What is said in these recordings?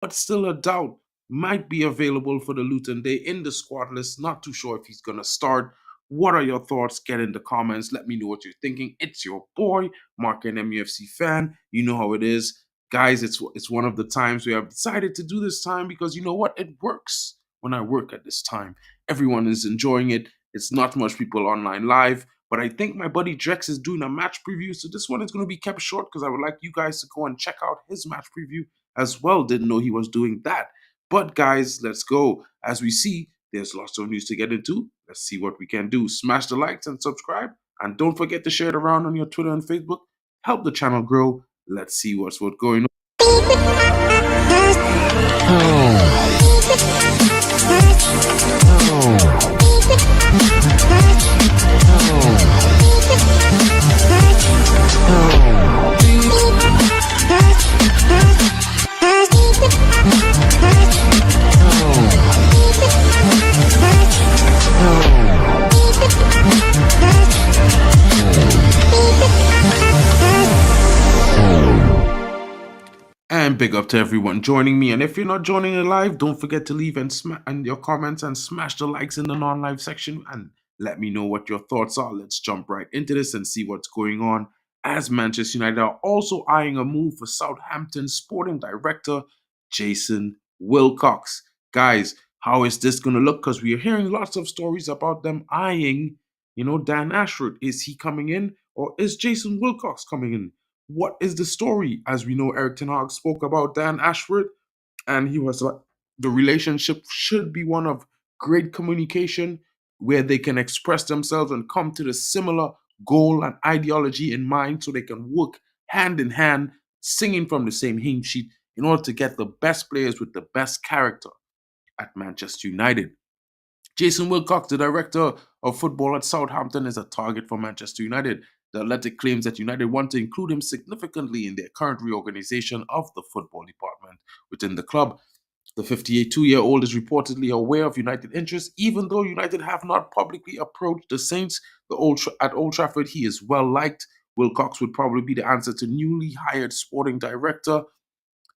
but still a doubt. Might be available for the Luton Day in the squad list. Not too sure if he's going to start. What are your thoughts? Get in the comments. Let me know what you're thinking. It's your boy, Mark, an MUFC fan. You know how it is. Guys, it's one of the times we have decided to do this time because you know what? It works when I work at this time. Everyone is enjoying it. It's not much people online live, but I think my buddy Drex is doing a match preview. So this one is going to be kept short because I would like you guys to go and check out his match preview as well. Didn't know he was doing that. But guys, let's go. As we see, there's lots of news to get into. Let's see what we can do. Smash the likes and subscribe. And don't forget to share it around on your Twitter and Facebook. Help the channel grow. Let's see what's going on. And big up to everyone joining me. And if you're not joining it live, don't forget to leave and your comments and smash the likes in the non-live section and let me know what your thoughts are. Let's jump right into this and see what's going on. As Manchester United are also eyeing a move for Southampton sporting director Jason Wilcox. Guys, how is this going to look? Because we are hearing lots of stories about them eyeing, Dan Ashford. Is he coming in or is Jason Wilcox coming in? What is the story? As we know, Eric Ten Hag spoke about Dan Ashford, and he was like, the relationship should be one of great communication where they can express themselves and come to the similar goal and ideology in mind so they can work hand in hand, singing from the same hymn sheet in order to get the best players with the best character at Manchester United. Jason Wilcox, the director of football at Southampton, is a target for Manchester United. The Athletic claims that United want to include him significantly in their current reorganization of the football department within the club. The 52-year-old is reportedly aware of United interests, even though United have not publicly approached the Saints. At Old Trafford, he is well liked. Wilcox would probably be the answer to newly hired sporting director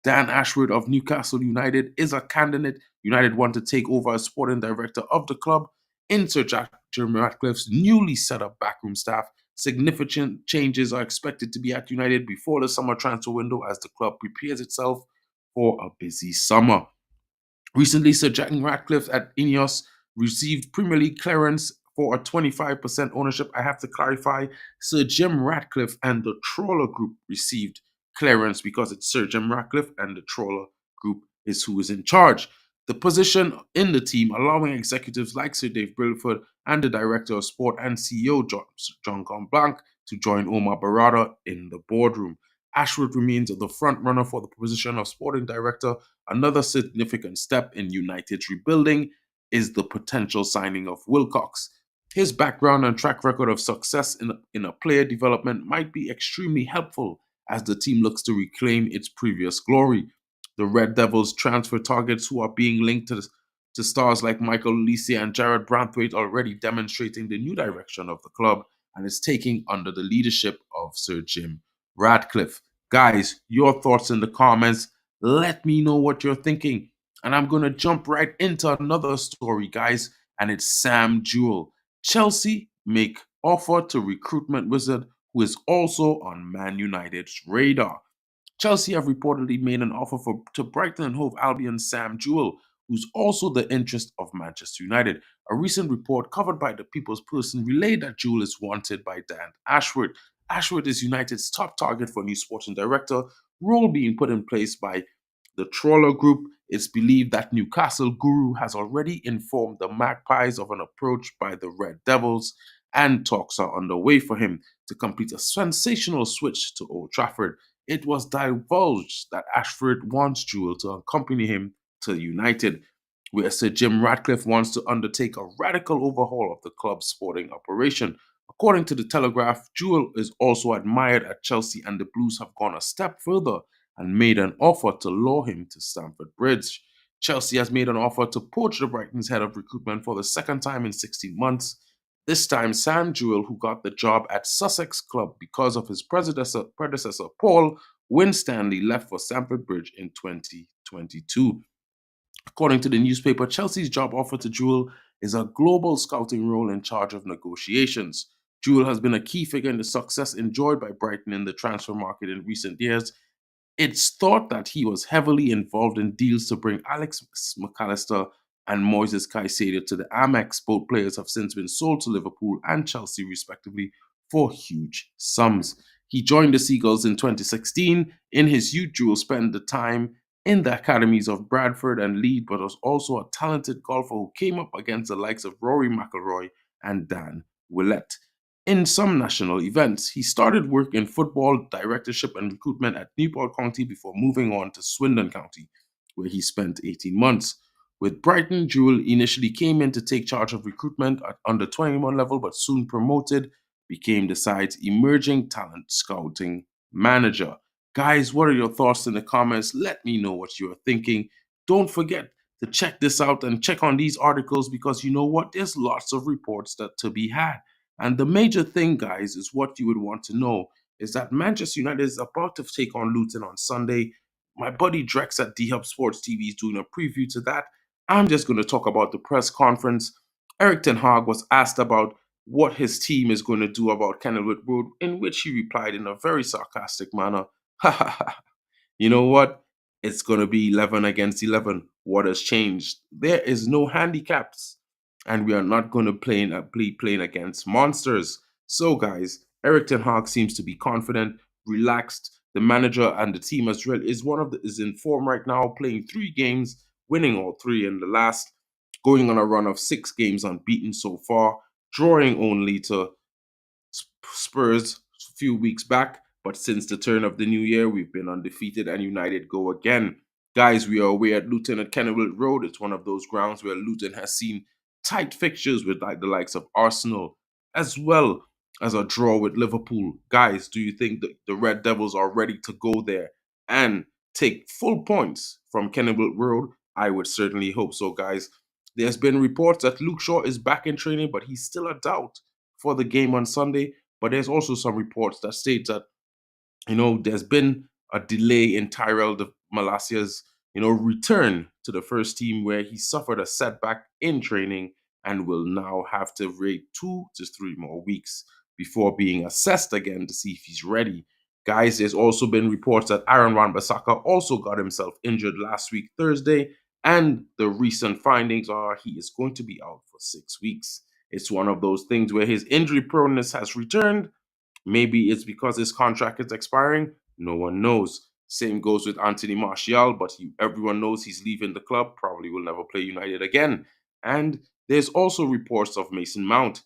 Dan Ashford of Newcastle United is a candidate. United want to take over as sporting director of the club in Sir Jim Ratcliffe's newly set up backroom staff. Significant changes are expected to be at United before the summer transfer window as the club prepares itself for a busy summer. Recently, Sir Jim Ratcliffe at Ineos received Premier League clearance for a 25% ownership. I have to clarify, Sir Jim Ratcliffe and the Trawler Group received clearance because it's Sir Jim Ratcliffe and the Trawler Group is who is in charge. The position in the team, allowing executives like Sir Dave Brilford and the Director of Sport and CEO John Gomblanc to join Omar Barada in the boardroom. Ashford remains the front runner for the position of sporting director. Another significant step in United's rebuilding is the potential signing of Wilcox. His background and track record of success in a player development might be extremely helpful as the team looks to reclaim its previous glory. The Red Devils transfer targets who are being linked to stars like Michael Olise and Jared Branthwaite already demonstrating the new direction of the club and is taking under the leadership of Sir Jim Ratcliffe. Guys, your thoughts in the comments. Let me know what you're thinking. And I'm going to jump right into another story, guys, and it's Sam Jewell. Chelsea make offer to recruitment wizard who is also on Man United's radar. Chelsea have reportedly made an offer to Brighton and Hove Albion Sam Jewell, who's also the interest of Manchester United. A recent report covered by the People's Person relayed that Jewell is wanted by Dan Ashford. Ashford is United's top target for new sporting director, role being put in place by the Trawler Group. It's believed that Newcastle guru has already informed the Magpies of an approach by the Red Devils, and talks are underway for him to complete a sensational switch to Old Trafford. It was divulged that Ashford wants Jewell to accompany him to United, where Sir Jim Ratcliffe wants to undertake a radical overhaul of the club's sporting operation. According to the Telegraph, Jewell is also admired at Chelsea, and the Blues have gone a step further and made an offer to lure him to Stamford Bridge. Chelsea has made an offer to poach the Brighton's head of recruitment for the second time in 16 months. This time, Sam Jewell, who got the job at Sussex Club because of his predecessor Paul Winstanley, left for Stamford Bridge in 2020. 2022. According to the newspaper, Chelsea's job offer to Jewel is a global scouting role in charge of negotiations. Jewel has been a key figure in the success enjoyed by Brighton in the transfer market in recent years. It's thought that he was heavily involved in deals to bring Alex McAllister and Moises Caicedo to the Amex. Both players have since been sold to Liverpool and Chelsea, respectively, for huge sums. He joined the Seagulls in 2016. In his youth, Jewel spent the time in the academies of Bradford and Leeds, but was also a talented golfer who came up against the likes of Rory McIlroy and Dan Willett. In some national events, he started work in football directorship and recruitment at Newport County before moving on to Swindon County, where he spent 18 months. With Brighton, Jewell initially came in to take charge of recruitment at under 21 level, but soon promoted, became the side's emerging talent scouting manager. Guys, what are your thoughts in the comments? Let me know what you are thinking. Don't forget to check this out and check on these articles because you know what? There's lots of reports that to be had. And the major thing, guys, is what you would want to know is that Manchester United is about to take on Luton on Sunday. My buddy Drex at D Hub Sports TV is doing a preview to that. I'm just going to talk about the press conference. Eric Ten Hag was asked about what his team is going to do about Kenilworth Road, in which he replied in a very sarcastic manner, you know what? It's going to be 11 against 11. What has changed? There is no handicaps, and we are not going to play playing against monsters. So, guys, Eric Ten Hag seems to be confident, relaxed. The manager and the team as well is in form right now, playing 3 games, winning all 3 in the last, going on a run of 6 games unbeaten so far, drawing only to Spurs a few weeks back, but since the turn of the new year, we've been undefeated and United go again. Guys, we are away at Luton at Kenilworth Road. It's one of those grounds where Luton has seen tight fixtures with like the likes of Arsenal, as well as a draw with Liverpool. Guys, do you think that the Red Devils are ready to go there and take full points from Kenilworth Road? I would certainly hope so, guys. There's been reports that Luke Shaw is back in training, but he's still a doubt for the game on Sunday. But there's also some reports that state that, there's been a delay in Tyrell de Malacia's, return to the first team where he suffered a setback in training and will now have to wait 2 to 3 more weeks before being assessed again to see if he's ready. Guys, there's also been reports that Aaron Wan-Bissaka also got himself injured last week, Thursday, and the recent findings are he is going to be out for 6 weeks. It's one of those things where his injury proneness has returned. Maybe it's because his contract is expiring. No one knows. Same goes with Anthony Martial, but everyone knows he's leaving the club, probably will never play United again. And there's also reports of Mason Mount,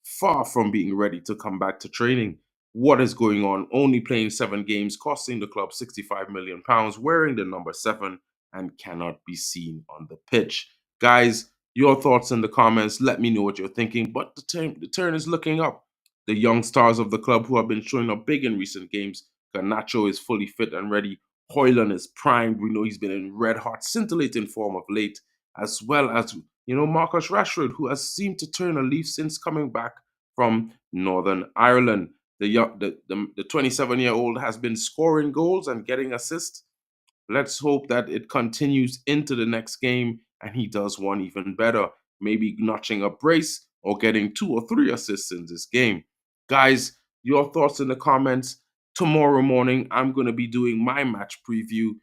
far from being ready to come back to training. What is going on? Only playing 7 games, costing the club £65 million, wearing the number 7, and cannot be seen on the pitch. Guys, your thoughts in the comments. Let me know what you're thinking. But the turn is looking up. The young stars of the club who have been showing up big in recent games. Garnacho is fully fit and ready. Hoyland is primed. We know he's been in red hot, scintillating form of late, as well as Marcus Rashford, who has seemed to turn a leaf since coming back from Northern Ireland. The 27-year-old has been scoring goals and getting assists. Let's hope that it continues into the next game and he does one even better, maybe notching a brace or getting 2 or 3 assists in this game. Guys, your thoughts in the comments. Tomorrow morning, I'm going to be doing my match preview,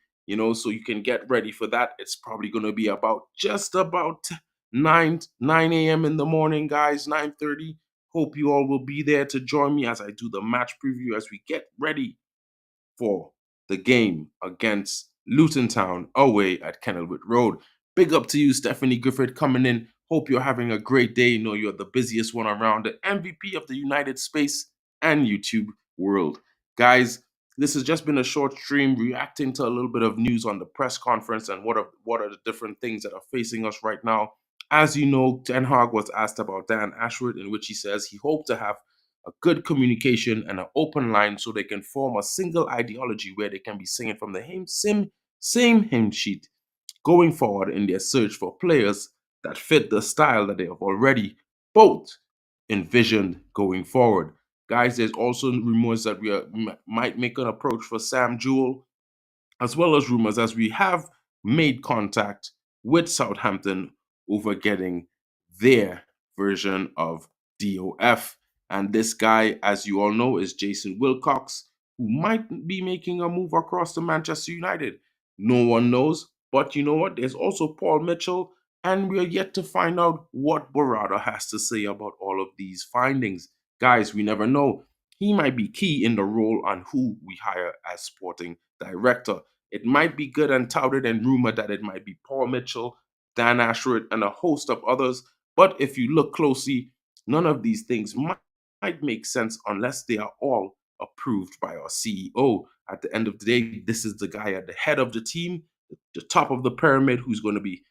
so you can get ready for that. It's probably going to be just about 9 a.m. in the morning, guys, 9:30. Hope you all will be there to join me as I do the match preview as we get ready for the game against Luton Town away at Kenilworth Road. Big up to you, Stephanie Griffith, coming in. Hope you're having a great day. You're the busiest one around, the MVP of the United Space and YouTube world. Guys, this has just been a short stream reacting to a little bit of news on the press conference and what are the different things that are facing us right now. As you know, Ten Hag was asked about Dan Ashworth, in which he says he hoped to have a good communication and an open line so they can form a single ideology where they can be singing from the same hymn sheet going forward in their search for players that fit the style that they have already both envisioned going forward. Guys, there's also rumors that we might make an approach for Sam Jewell, as well as rumors as we have made contact with Southampton over getting their version of DOF. And this guy, as you all know, is Jason Wilcox, who might be making a move across to Manchester United. No one knows, but you know what? There's also Paul Mitchell, and we're yet to find out what Borada has to say about all of these findings. Guys, we never know. He might be key in the role on who we hire as sporting director. It might be good and touted and rumored that it might be Paul Mitchell, Dan Ashworth, and a host of others. But if you look closely, none of these things might make sense unless they are all approved by our CEO. At the end of the day, this is the guy at the head of the team, the top of the pyramid, who's going to be,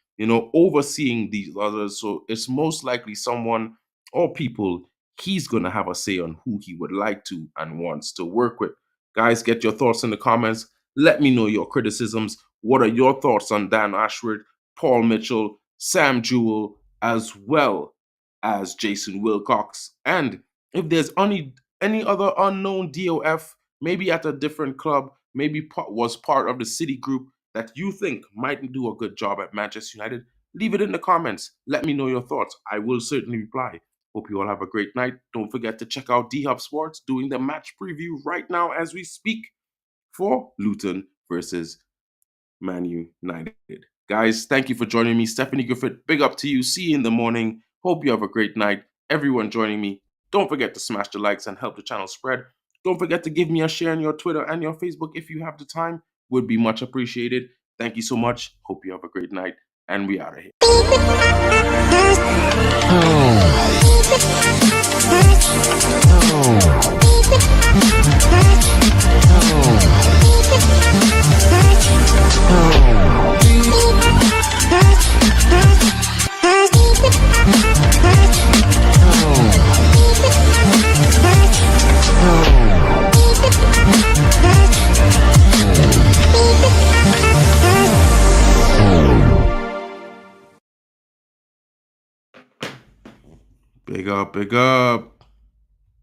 overseeing these others. So it's most likely someone or people he's going to have a say on who he would like to and wants to work with. Guys, get your thoughts in the comments. Let me know your criticisms. What are your thoughts on Dan Ashworth, Paul Mitchell, Sam Jewell, as well as Jason Wilcox? And if there's any other unknown DOF, maybe at a different club, maybe was part of the City group that you think might do a good job at Manchester United, leave it in the comments. Let me know your thoughts. I will certainly reply. Hope you all have a great night. Don't forget to check out D Hub Sports doing the match preview right now as we speak for Luton versus ManUnited. Guys, thank you for joining me. Stephanie Griffith, big up to you. See you in the morning. Hope you have a great night. Everyone joining me, don't forget to smash the likes and help the channel spread. Don't forget to give me a share on your Twitter and your Facebook if you have the time. Would be much appreciated. Thank you so much. Hope you have a great night. And we out of here. Big up, big up.